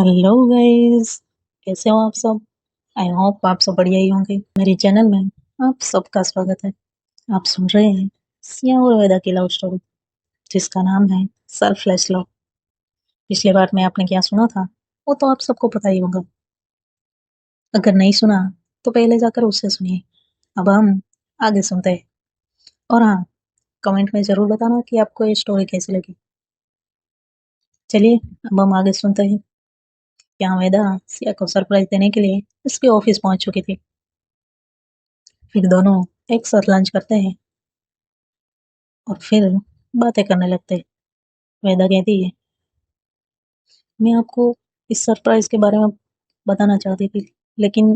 Hello guys. कैसे हो आप सब? आई होप आप सब बढ़िया ही होंगे। मेरे चैनल में आप सबका स्वागत है। आप सुन रहे हैं सिया और वेदा की लव स्टोरी, जिसका नाम है सेल्फलेस लव। पिछले बार में आपने क्या सुना था वो तो आप सबको पता ही होगा। अगर नहीं सुना तो पहले जाकर उससे सुनिए। अब हम आगे सुनते हैं। और हाँ, कमेंट में जरूर बताना कि आपको ये स्टोरी कैसी लगी। चलिए अब हम आगे सुनते हैं। क्या वेदा सिया को सरप्राइज देने के लिए उसके ऑफिस पहुंच चुकी थी। फिर दोनों एक साथ लंच करते हैं और फिर बातें करने लगते हैं। वेदा कहती है, मैं आपको इस सरप्राइज के बारे में बताना चाहती थी, लेकिन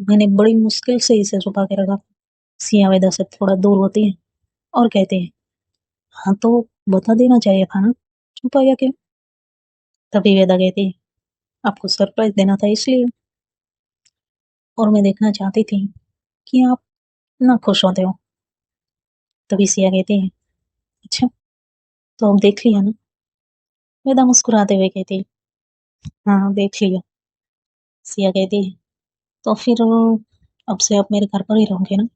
मैंने बड़ी मुश्किल से इसे छुपा के रखा। सिया वेदा से थोड़ा दूर होती है और कहते हैं, हाँ तो बता देना चाहिए था ना, छुपाया क्यों? तभी वेदा कहती है, आपको सरप्राइज देना था इसलिए, और मैं देखना चाहती थी कि आप ना खुश होते हो। तभी सिया कहती है, अच्छा तो अब देख लिया ना? वेदा मुस्कुराते हुए कहती है, हाँ देख लिया। सिया कहती है, तो फिर अब से आप मेरे घर पर ही रहोगे ना?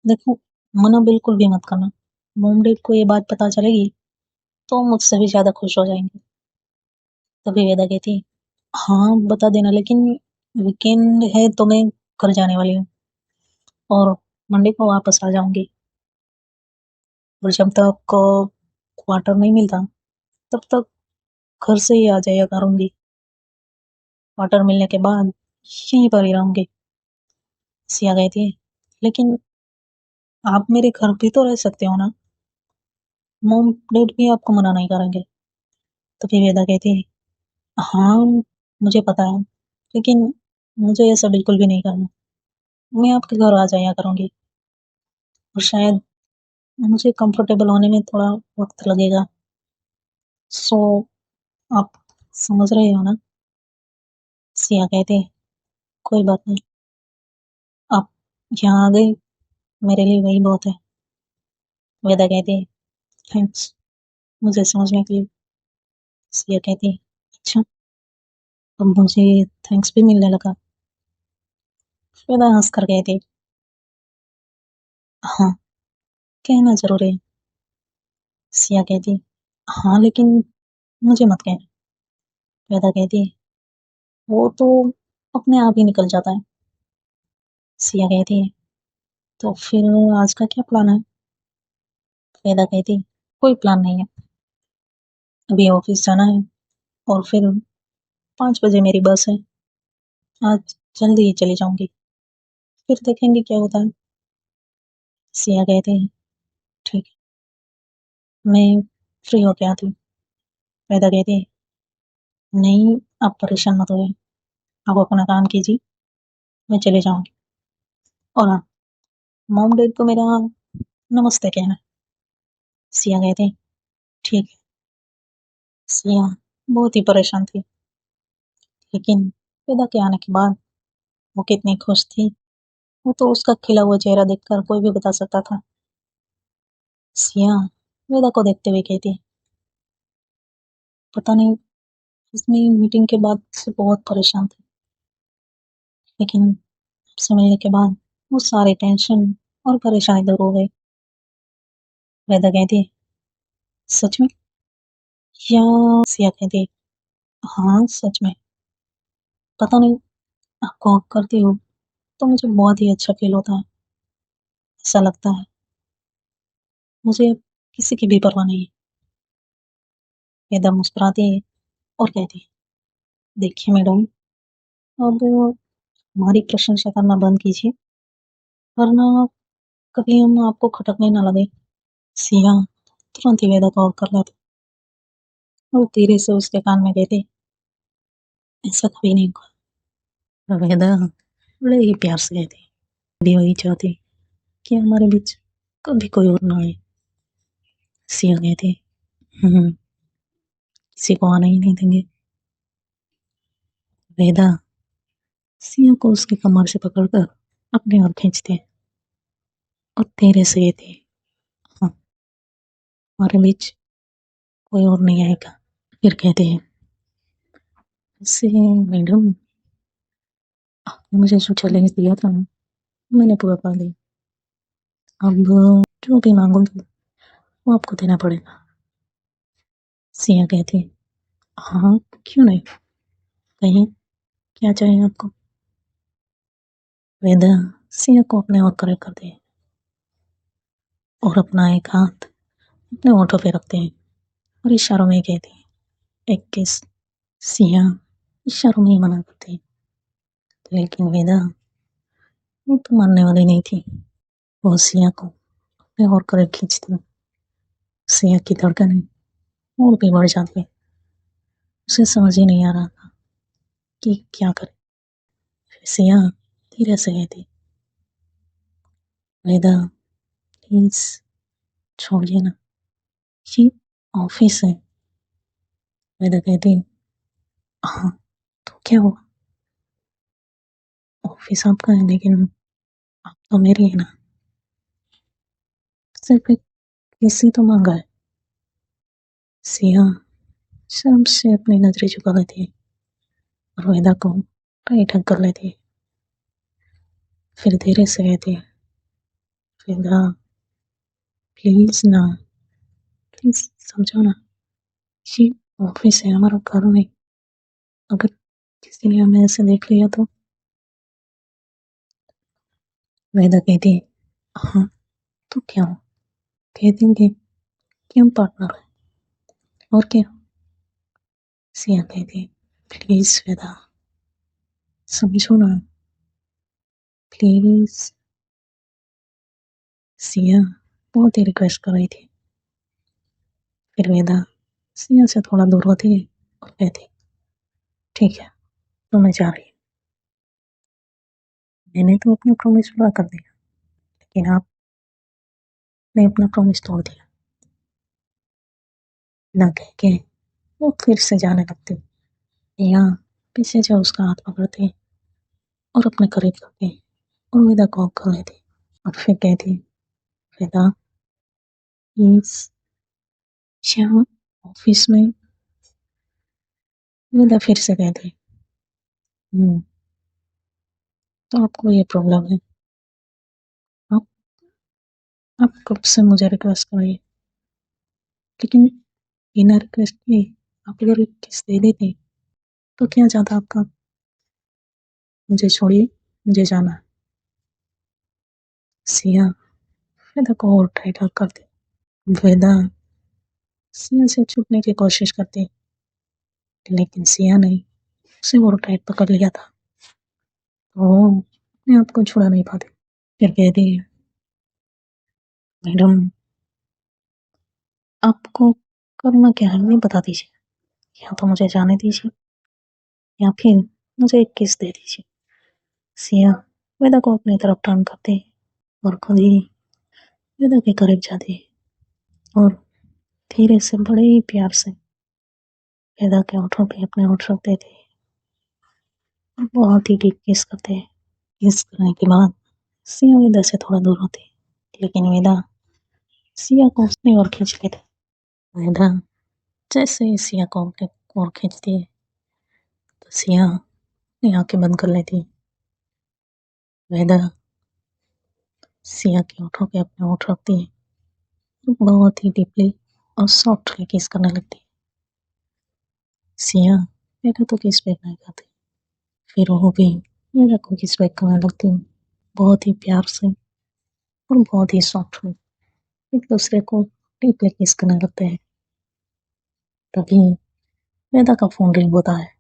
देखो, मना बिल्कुल भी मत करना। मॉम डैड को ये बात पता चलेगी तो मुझसे भी ज्यादा खुश हो जाएंगे। तभी वेदा कहती है, हाँ बता देना, लेकिन वीकेंड है तो मैं घर जाने वाली हूँ और मंडे को वापस आ जाऊंगी। और जब तक क्वार्टर नहीं मिलता तब तक घर से ही आ जाया करूंगी। क्वार्टर मिलने के बाद यहीं पर ही रहूंगी। सिया कहती है, लेकिन आप मेरे घर भी तो रह सकते हो ना? मॉम डैड भी आपको मना नहीं करेंगे। तभी वेदा कहती है, हाँ मुझे पता है, लेकिन मुझे ऐसा बिल्कुल भी नहीं करना। मैं आपके घर आ जाया करूंगी और शायद मुझे कंफर्टेबल होने में थोड़ा वक्त लगेगा। सो आप समझ रहे हो ना? सिया कहते हैं, कोई बात नहीं, आप यहाँ आ गई, मेरे लिए वही बहुत है। वेदा कहते हैं, थैंक्स मुझे समझने के लिए। सिया कहती है, अच्छा अब मुझे थैंक्स भी मिलने लगा? वेदा हंस कर कहती, हाँ कहना जरूरी है। सिया कहती, हाँ लेकिन मुझे मत कहना। वेदा कहती है, वो तो अपने आप ही निकल जाता है। सिया कहती है, तो फिर आज का क्या प्लान है? वेदा कहती, कोई प्लान नहीं है, अभी ऑफिस जाना है और फिर 5 बजे मेरी बस है। आज जल्दी ही चली जाऊंगी, फिर देखेंगे क्या होता है। सिया कहते हैं, ठीक है मैं फ्री होके आती हूँ। वेदा कहती है, नहीं आप परेशान मत होइए, आप अपना काम कीजिए, मैं चले जाऊंगी। और हाँ, मॉम डैड को मेरा नमस्ते कहना। सिया कहते हैं, ठीक है। सिया बहुत ही परेशान थी, लेकिन वेदा के आने के बाद वो कितनी खुश थी, वो तो उसका खिला हुआ चेहरा देखकर कोई भी बता सकता था। सिया वेदा को देखते हुए कहती है, पता नहीं, उसमें मीटिंग के बाद से बहुत परेशान थी, लेकिन आपसे मिलने के बाद वो सारी टेंशन और परेशानी दूर हो गई। वेदा कहती है, सच में? या सिया कहती है, हाँ सच में। पता नहीं, आपको हक करती हूँ तो मुझे बहुत ही अच्छा फील होता है। ऐसा लगता है मुझे किसी की भी परवाह नहीं है। वेदा मुस्कुराती है और कहती है, देखिए मैडम, अब हमारी प्रशंसा करना बंद कीजिए, वरना कभी हम आपको खटकने ना लगे। सिया तुरंत ही वेदा को हक कर लेती और धीरे से उसके कान में कहती, ऐसा कभी नहीं हुआ। वेदा बड़े ही प्यार से कहती, भी वही चाहती कि हमारे बीच कभी कोई और ना आए। सिया कहती, हम्म, किसी को आना ही नहीं देंगे। वेदा सिया को उसकी कमर से पकड़कर अपनी ओर खींचते और धीरे से कहती, हाँ हमारे बीच कोई और नहीं आएगा। फिर कहते हैं, वैसे मैडम, आपने मुझे जो चैलेंज दिया था ना, मैंने पूरा कर लिया। अब जो भी मांगोगी वो आपको देना पड़ेगा। सिया कहती है, हाँ, क्यों नहीं, कहीं क्या चाहिए आपको? वेदा सिया को अपने और करीब करती है और अपना एक हाथ अपने होठों पे रखते हैं और इशारों में कहती है, एक किस। सिया इशारों में ही मना करती है, लेकिन वेदा वो तो मानने वाली नहीं थी। वो सिया को अपने और करीब खींचती है। सिया की धड़कन और भी बढ़ जाती है। उसे समझ ही नहीं आ रहा था कि क्या करे। फिर सिया धीरे से कहती, वेदा प्लीज छोड़िए ना, ये ऑफिस है। वेदा कहती, हाँ, तो क्या हुआ, ऑफिस आपका है लेकिन आप तो मेरी है ना। सिर्फ एक किसी तो मांगा है। सिया शर्म से अपनी नजरें झुका लेती है और वेदा को टाइट हग कर लेती है। फिर धीरे से कहती है, वेदा प्लीज ना, प्लीज समझो ना, ये ऑफिस है, हमारा घर नहीं। अगर किसी ने हमें ऐसे देख लिया तो। वेदा कहती है, हाँ, तो क्या हो, कह देंगे कि हम पार्टनर हैं, और क्या। सिया कहती है, प्लीज वेदा समझो ना, प्लीज। सिया बहुत ही रिक्वेस्ट कर रही थी। फिर वेदा सिया से थोड़ा दूर होती है और कहती, ठीक है, तो मैं जा रही हूँ। मैंने तो अपना प्रॉमिस पूरा कर दिया, लेकिन आपने अपना प्रॉमिस तोड़ दिया। ना कह के वो फिर से जाने लगती। यहाँ पीछे से उसका हाथ पकड़ती और अपने करीब करती और वेदा को कर लेती और फिर कहती, वेदा प्लीज। यहाँ ऑफिस में। वेदा फिर से कहती, हम्म, तो आपको ये प्रॉब्लम है। आप आप कब से मुझे रिक्वेस्ट कर रही है, लेकिन बिना रिक्वेस्ट के आप अगर एक किस दे देती तो क्या जाता आपका। मुझे छोड़िए, मुझे जाना है। सिया वेदा को और टाइट हग करती। वेदा सिया से छुपने की कोशिश करती, लेकिन सिया ने उसे और टाइट पकड़ लिया था, तो वो अपने आप को छुड़ा नहीं पाती। फिर कहती, मैडम आपको करना क्या है नहीं बता दीजिए, या तो मुझे जाने दीजिए या फिर मुझे एक किस दे दीजिए। सिया वेदा को अपनी तरफ टर्न करती और खुद ही वेदा के करीब जाती और धीरे से बड़े ही प्यार से वेदा के होठों पे अपने होठ रख देती और बहुत ही डीप किस करते हैं। किस करने के बाद सिया वेदा से थोड़ा दूर होती है, लेकिन वेदा सिया को अपनी ओर खींच लेती। वेदा जैसे ही सिया को अपनी ओर खींचती है तो सिया अपनी आंखें बंद कर लेती है। वेदा सिया के होठों पे अपने होठ रखती है और बहुत ही डीपली और सॉफ्टली किस करने लगती है। सिया वेदा तो किस बैक नहीं करती, फिर वो भी वेदा को किस बैक करने लगती है, बहुत ही प्यार से और बहुत ही सॉफ्टली एक दूसरे को डीपली किस करने लगते हैं। तभी वेदा का फोन रिंग होता है।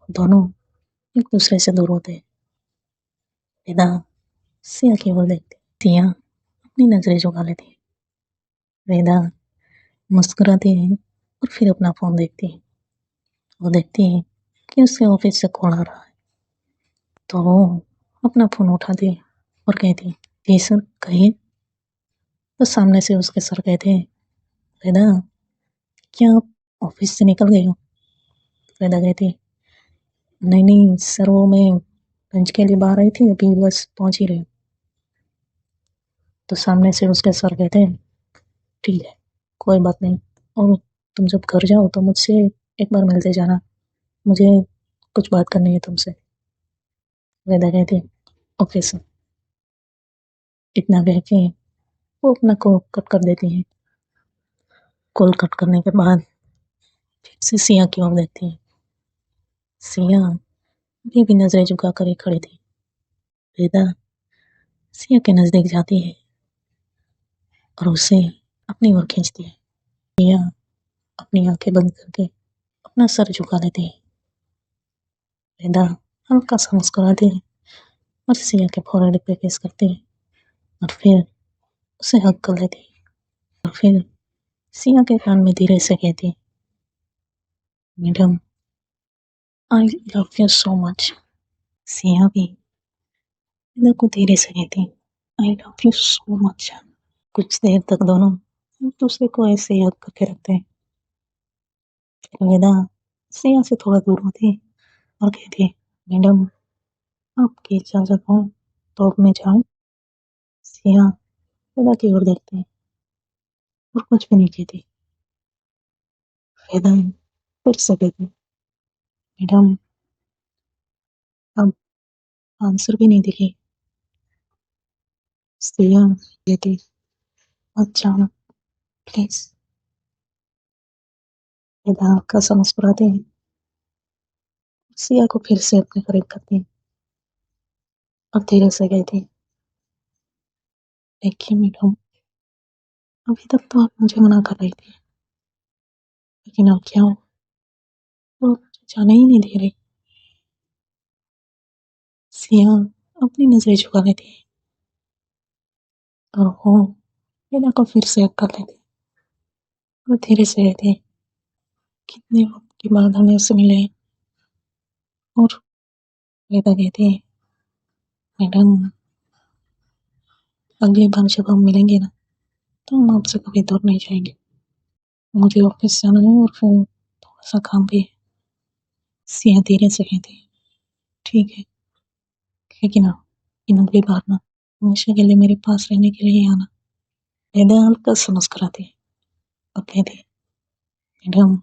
दोनों एक दूसरे से दूर होते हैं। वेदा सिया की ओर देखती, सिया अपनी नजरें झुका लेती है। वेदा मुस्कुराती है और फिर अपना फोन देखती है। वो देखती है कि उसके ऑफिस से कॉल आ रहा है, तो वो अपना फोन उठाती है और कहती है, जी सर कहिए। तो सामने से उसके सर कहते हैं, वेदा क्या आप ऑफिस से निकल गए हो? वेदा कहती है, नहीं नहीं सर, वो मैं लंच के लिए बाहर आई थी, अभी बस पहुंच ही रही हूँ। तो सामने से उसके सर कहते हैं, ठीक है, कोई बात नहीं, और तुम जब घर जाओ तो मुझसे एक बार मिलते जाना। मुझे कुछ बात करनी है तुमसे। वेदा कहती है, ओके सर। इतना कह के वो अपना कॉल कट कर देती है। कॉल कट करने के बाद फिर से सिया की ओर देखती है। सिया अभी भी नजरें झुका कर ही खड़ी थी। वेदा सिया के नजदीक जाती है और उसे अपनी ओर खींचती है। सिया अपनी आंखें बंद करके अपना सर झुका लेती है। वेदा हल्का सा मुस्कुराती है और सिया के फोrehead पे किस करती है और फिर उसे हग कर लेती है और फिर सिया के कान में धीरे से कहती है, madam I love you so much. Siya भी वेदा को धीरे से कहती है, I love you so much. कुछ देर तक दोनों एक दूसरे को ऐसे ही हग करके रखते हैं। फिर वेदा सिया से थोड़ा दूर होती है और कहती है, मैडम आपकी इजाजत हो तो अब मैं जाऊं। सिया वेदा की ओर देखती है और कुछ भी नहीं कहती। वेदा फिर से कहती है, मैडम अब आंसर भी नहीं दिखे। सिया कहती, मत जाना प्लीज। वेदा हल्का सा मुस्कुराते हैं। सिया को फिर से अपने करीब करती है और धीरे से कहती है, देखिए मैडम अभी तक तो आप मुझे मना कर रही थी, लेकिन अब क्या हो, तो आप मुझे जाने ही नहीं दे रही। सिया अपनी नजरें झुका लेती है और वो वेदा को फिर से हक कर लेती है और धीरे से कहती है, कितने वक्त के बाद हमें उससे मिले हैं। और वेदा कहती है, मैडम अगली बार जब हम मिलेंगे ना तो हम आपसे कभी दूर नहीं जाएंगे। मुझे ऑफिस जाना है और फिर थोड़ा सा काम भी है। सिया धीरे से कहती है, ठीक है, लेकिन हाँ इन अगली बार ना हमेशा के लिए मेरे पास रहने के लिए ही आना। वेदा हल्का सा मुस्कुराती है और कहती है, मैडम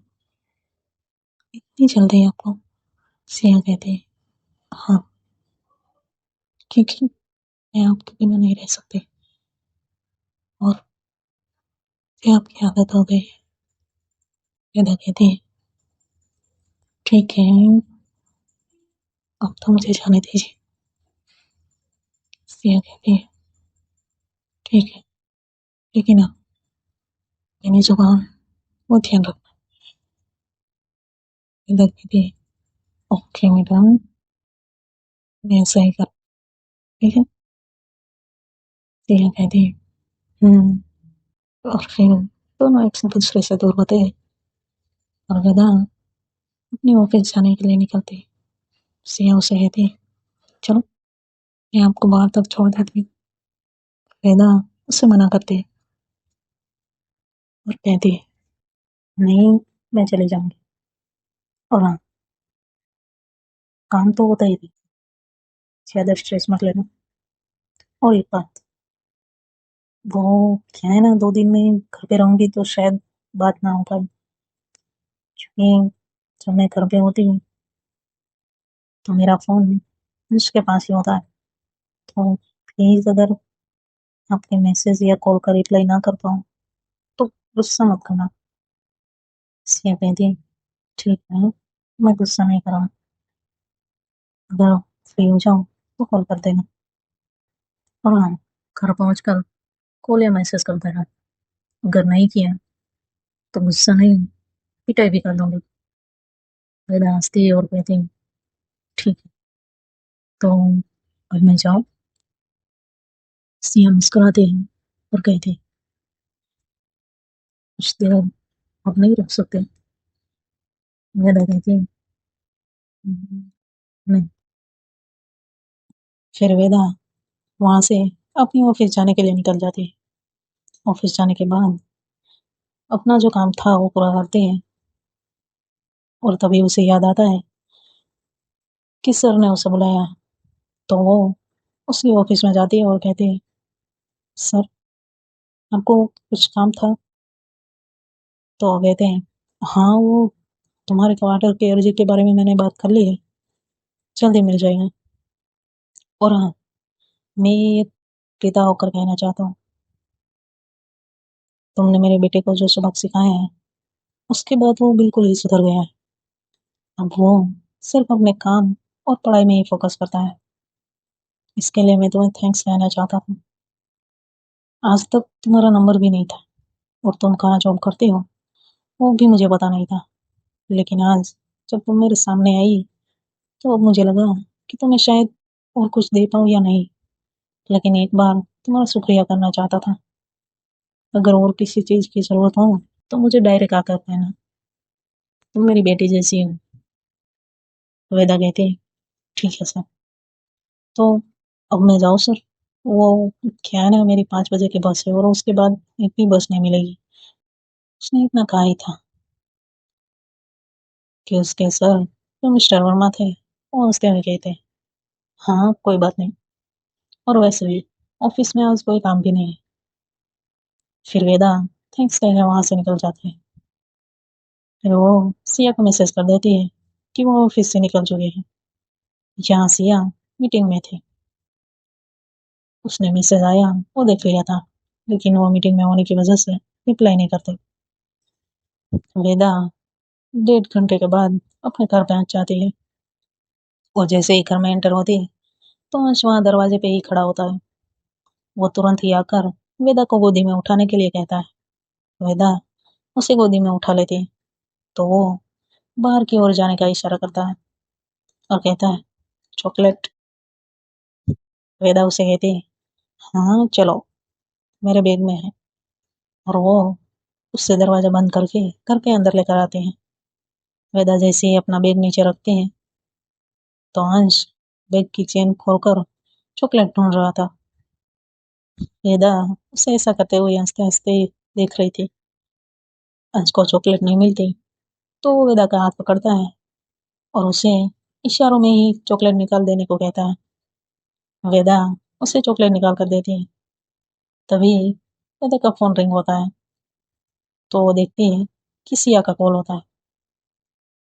इतनी जल्दी आपको। सिया कहती है, हाँ क्योंकि मैं आपके बिना नहीं रह सकती और मुझे आपकी आदत हो गई है। वेदा कहती है, ठीक है अब तो मुझे जाने दीजिए। सिया कहती है, ठीक है, लेकिन हाँ मेरी जुबान वो ध्यान रखना। वेदा कहती है, ओके मैडम मैं ऐसा ही कर, ठीक है। सिया कहती है, और फिर दोनों एक से दूसरे से दूर होते हैं और वेदा अपनी ऑफिस जाने के लिए निकलती है। सिया उसे कहती है, चलो मैं आपको बाहर तक छोड़ देती हूँ। वेदा उसे मना करती है और कहती है, नहीं मैं चली जाऊंगी। और हाँ काम तो होता ही नहीं, ज्यादा स्ट्रेस मत लेना। और एक बात, वो क्या है ना 2 दिन में घर पे रहूंगी तो शायद बात ना हो पाए, क्योंकि जब मैं घर पे होती हूँ तो मेरा फोन उसके पास ही होता है। तो प्लीज अगर आपके मैसेज या कॉल का रिप्लाई ना कर पाऊँ तो गुस्सा मत करना। इसलिए कहती है, ठीक है मैं गुस्सा नहीं कर रहा, अगर फ्री हो जाऊँ तो कॉल कर देना। और हाँ घर पहुँच कर कॉल या मैसेज कर देना। अगर नहीं किया तो गुस्सा नहीं पिटाई भी कर दूंगी। वेदा हंसती है और कहती है, ठीक है तो अब मैं जाऊँ। सिया मुस्कुराते हैं और कहते हैं, कुछ देर अब नहीं रुक सकते। वेदा कहती है, "हम्म, नहीं। फिर वेदा वहां से अपनी ऑफिस जाने के लिए निकल जाती है। ऑफिस जाने के बाद अपना जो काम था वो पूरा करते हैं और तभी उसे याद आता है कि सर ने उसे बुलाया है। तो वो उसकी ऑफिस में जाती है और कहती है, सर आपको कुछ काम था। तो कहते हैं, हाँ वो तुम्हारे क्वार्टर की अर्जी के बारे में मैंने बात कर ली है, जल्दी मिल जाएगा। और हाँ, मैं ये पिता होकर कहना चाहता हूँ, तुमने मेरे बेटे को जो सबक सिखाया है, उसके बाद वो बिल्कुल ही सुधर गया है। अब वो सिर्फ अपने काम और पढ़ाई में ही फोकस करता है। इसके लिए मैं तुम्हें थैंक्स कहना चाहता हूँ। आज तक तुम्हारा नंबर भी नहीं था, और तुम कहाँ जॉब करते हो वो भी मुझे पता नहीं था। लेकिन आज जब तुम मेरे सामने आई, तो अब मुझे लगा कि तुम्हें शायद और कुछ दे पाऊँ या नहीं, लेकिन एक बार तुम्हारा शुक्रिया करना चाहता था। अगर और किसी चीज़ की ज़रूरत हो तो मुझे डायरेक्ट आकर कहना, तुम मेरी बेटी जैसी हो। वेदा कहती, ठीक है सर। तो अब मैं जाऊँ सर? वो क्या है ना, मेरी 5 बजे की बस है और उसके बाद एक भी बस नहीं मिलेगी। उसने इतना कहा ही था कि उसके सर जो मिस्टर वर्मा थे वो उसके आगे थे। हाँ कोई बात नहीं, और वैसे भी ऑफिस में आज कोई काम भी नहीं है। फिर वेदा थैंक्स कहकर वहां से निकल जाती है। फिर वो सिया को मैसेज कर देती है कि वो ऑफिस से निकल चुके हैं। जहाँ सिया मीटिंग में थी, उसने मैसेज आया वो देख लिया था, लेकिन वो मीटिंग में होने की वजह से रिप्लाई नहीं करते। वेदा 1.5 घंटे के बाद अपने घर पहुंच जाती है। वो जैसे ही घर में एंटर होती है तो अंश वहां दरवाजे पे ही खड़ा होता है। वो तुरंत ही आकर वेदा को गोदी में उठाने के लिए कहता है। वेदा उसे गोदी में उठा लेती है, तो वो बाहर की ओर जाने का इशारा करता है और कहता है, चॉकलेट। वेदा उसे कहती है, हाँ चलो, मेरे बैग में है। और वो उससे दरवाजा बंद करके घर के अंदर लेकर आते हैं। वेदा जैसे ही अपना बैग नीचे रखते हैं तो अंश बैग की चेन खोलकर चॉकलेट ढूंढ रहा था। वेदा उसे ऐसा करते हुए हंसते हंसते देख रही थी। अंश को चॉकलेट नहीं मिलती, तो वो वेदा का हाथ पकड़ता है और उसे इशारों में ही चॉकलेट निकाल देने को कहता है। वेदा उसे चॉकलेट निकाल कर देती है। तभी वेदा का फोन रिंग होता है, तो वो देखती है कि सिया का कॉल होता है।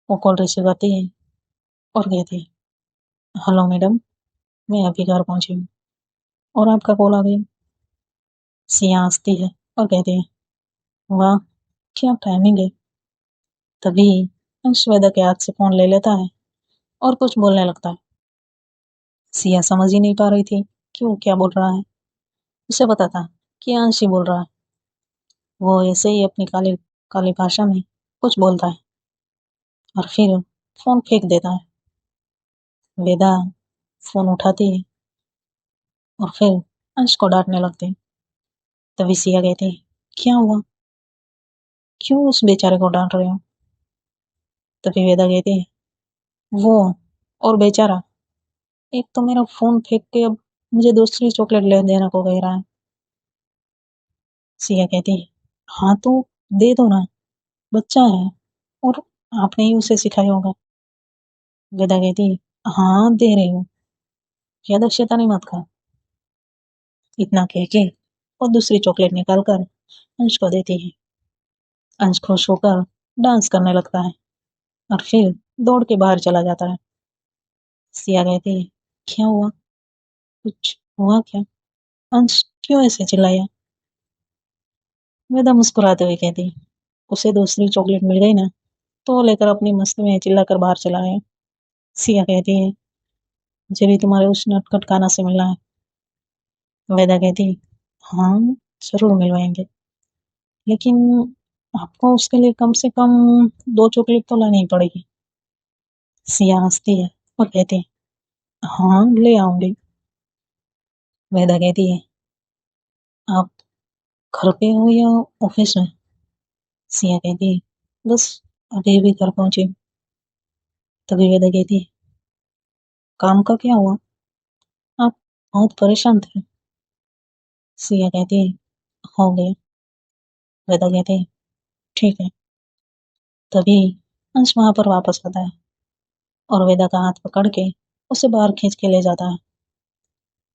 वो कॉल रिसीव करती है और कहती है, हेलो मैडम, मैं अभी घर पहुंची हूँ और आपका कॉल आ गया। सिया हंसती है और कहती है, वाह, क्या टाइमिंग है। तभी अंश वेदा के हाथ से फोन ले लेता है और कुछ बोलने लगता है। सिया समझ ही नहीं पा रही थी कि वो क्या बोल रहा है। उसे पता था कि अंश ही बोल रहा है। वो ऐसे ही अपनी काली काली भाषा में कुछ बोलता है और फिर फोन फेंक देता है। वेदा फोन उठाती है और फिर अंश को डांटने लगती है। तभी सिया कहती है, क्या हुआ, क्यों उस बेचारे को डांट रहे हो। तभी वेदा कहती है, वो और बेचारा, एक तो मेरा फोन फेंक के अब मुझे दूसरी चॉकलेट ले देने को कह रहा है। सिया कहती है, हाँ तो दे दो ना, बच्चा है और आपने ही उसे सिखाया होगा। वेदा कहती है, हाँ दे रही हूँ, ज्यादा शैतानी मत कर। इतना कह के वो दूसरी चॉकलेट निकाल कर अंश को देती है। अंश खुश होकर डांस करने लगता है और फिर दौड़ के बाहर चला जाता है। सिया कहती है, क्या हुआ, कुछ हुआ क्या, अंश क्यों ऐसे चिल्लाया। वेदा मुस्कुराते हुए कहती है, उसे दूसरी चॉकलेट मिल गई ना, तो वो लेकर अपनी मस्ती में चिल्लाकर बाहर चला गया। सिया कहती है, मुझे भी तुम्हारे उस नटखट काना से मिलना है। वेदा कहती है, हाँ जरूर मिलवाएंगे, लेकिन आपको उसके लिए कम से कम 2 चॉकलेट तो लानी ही पड़ेगी। सिया हंसती है और कहती है, हाँ ले आऊंगी। वेदा कहती है, आप घर पे हो या ऑफिस में। सिया कहती है, बस अभी अभी घर पहुंची। तभी वेदा कहती है, काम का क्या हुआ, आप बहुत परेशान थे। सिया कहती है, हो गया। वेदा कहती है, ठीक है। तभी अंश वहां पर वापस आता है और वेदा का हाथ पकड़ के उसे बाहर खींच के ले जाता है।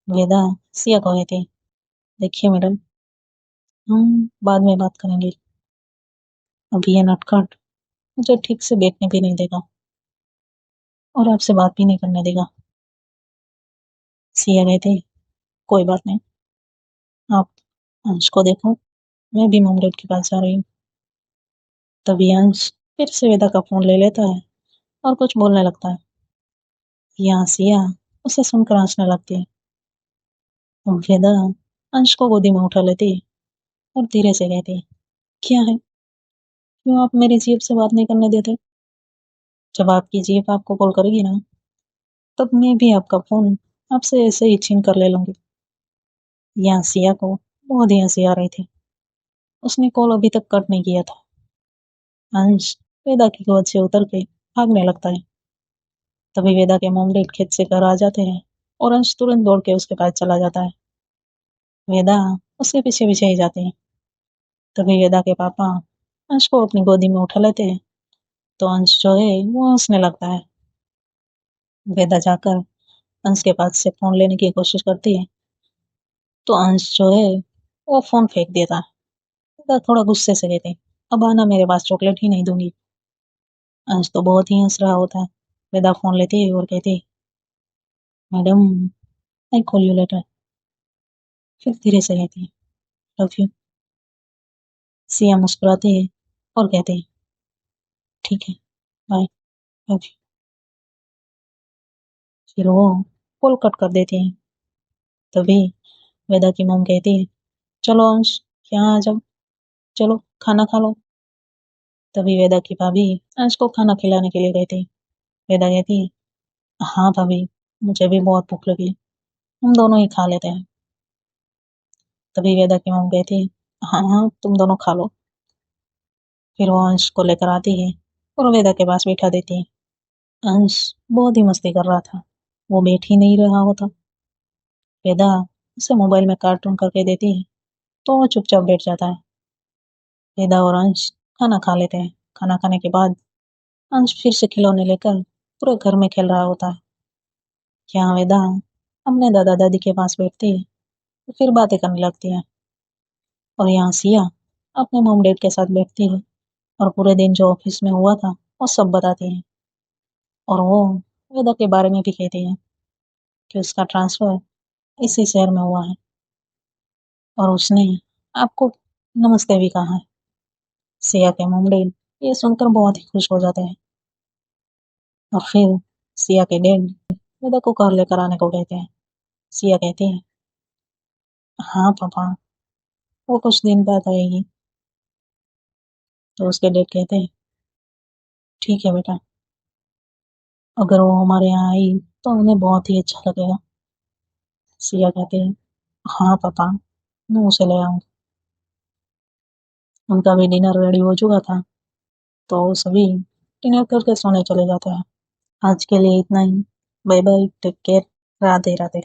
वेदा सिया को कहती है, देखिए मैडम, हम बाद में बात करेंगे, अभी ये नटखट मुझे ठीक से बैठने भी नहीं देगा और आपसे बात भी नहीं करने देगा। सिया कहती, कोई बात नहीं, आप अंश को देखो, मैं भी ममरेट के पास जा रही हूँ। तभी अंश फिर से वेदा का फोन ले लेता है और कुछ बोलने लगता है। यहाँ सिया उसे सुनकर हंसने लगती है। अब वेदा अंश को गोदी में उठा लेती है और धीरे से कहती है, क्या है, क्यों आप मेरी जीभ से बात नहीं करने देते? जब आपकी जीभ आपको कॉल करेगी ना, तब मैं भी आपका फोन आपसे ऐसे ही छीन कर ले लूंगी। यहाँ सिया को बहुत ही हंसी आ रही थी। उसने कॉल अभी तक कट नहीं किया था। अंश वेदा की गोद से उतर के भागने लगता है। तभी वेदा के मोम डैड खेत से घर आ जाते हैं और अंश तुरंत दौड़ के उसके पास चला जाता है। वेदा उसके पीछे पीछे ही जाते हैं। तभी वेदा के पापा अंश को अपनी गोदी में उठा लेते हैं, तो अंश जो है वो हंसने लगता है। वेदा जाकर अंश के पास से फोन लेने की कोशिश करती है, तो अंश जो है वो फोन फेंक देता है। वेदा थोड़ा गुस्से से कहते हैं, अब आना, मेरे पास चॉकलेट ही नहीं दूंगी। अंश तो बहुत ही हंस रहा होता है। वेदा फोन लेती है और कहती है, madam, I call you later. फिर धीरे से कहती है, लव यू। सिया मुस्कुराती है और कहती है, ठीक है, बाय, लव यू। फिर वो कॉल कट कर देती है। तभी वेदा की मॉम कहती है, चलो अंश, यहाँ आ जाओ, चलो खाना खा लो। तभी वेदा की भाभी अंश को खाना खिलाने के लिए कहती है। वेदा कहती है, हाँ भाभी, मुझे भी बहुत भूख लगी, हम दोनों ही खा लेते हैं। तभी वेदा की मॉम कहती है, हाँ हाँ, तुम दोनों खा लो। फिर वो अंश को लेकर आती है और वेदा के पास बैठा देती है। अंश बहुत ही मस्ती कर रहा था, वो बैठ ही नहीं रहा होता। वेदा उसे मोबाइल में कार्टून करके देती है, तो वो चुपचाप बैठ जाता है। वेदा और अंश खाना खा लेते हैं। खाना खाने के बाद अंश फिर से खिलौने लेकर पूरे घर में खेल रहा होता है। यहाँ वेदा अपने दादा दादी के पास बैठती है, तो फिर बातें करने लगती है। और यहाँ सिया अपने मॉम डैड के साथ बैठती है और पूरे दिन जो ऑफिस में हुआ था वो सब बताती है। और वो वेदा के बारे में भी कहती है कि उसका ट्रांसफर इसी शहर में हुआ है और उसने आपको नमस्ते भी कहा है। सिया के मॉम डैड ये सुनकर बहुत ही खुश हो जाते हैं और फिर सिया के डैड वेदा को घर लेकर आने को कहते हैं। सिया कहती है, हाँ पापा, वो कुछ दिन बाद आएगी। तो उसके डैड कहते हैं, ठीक है बेटा, अगर वो हमारे यहाँ आई तो उन्हें बहुत ही अच्छा लगेगा। सिया कहते हैं, हाँ पापा, मैं उसे ले आऊंगी। उनका भी डिनर रेडी हो चुका था, तो वो सभी डिनर करके सोने चले जाते हैं। आज के लिए इतना ही। Bye bye, take care, Radhe Radhe.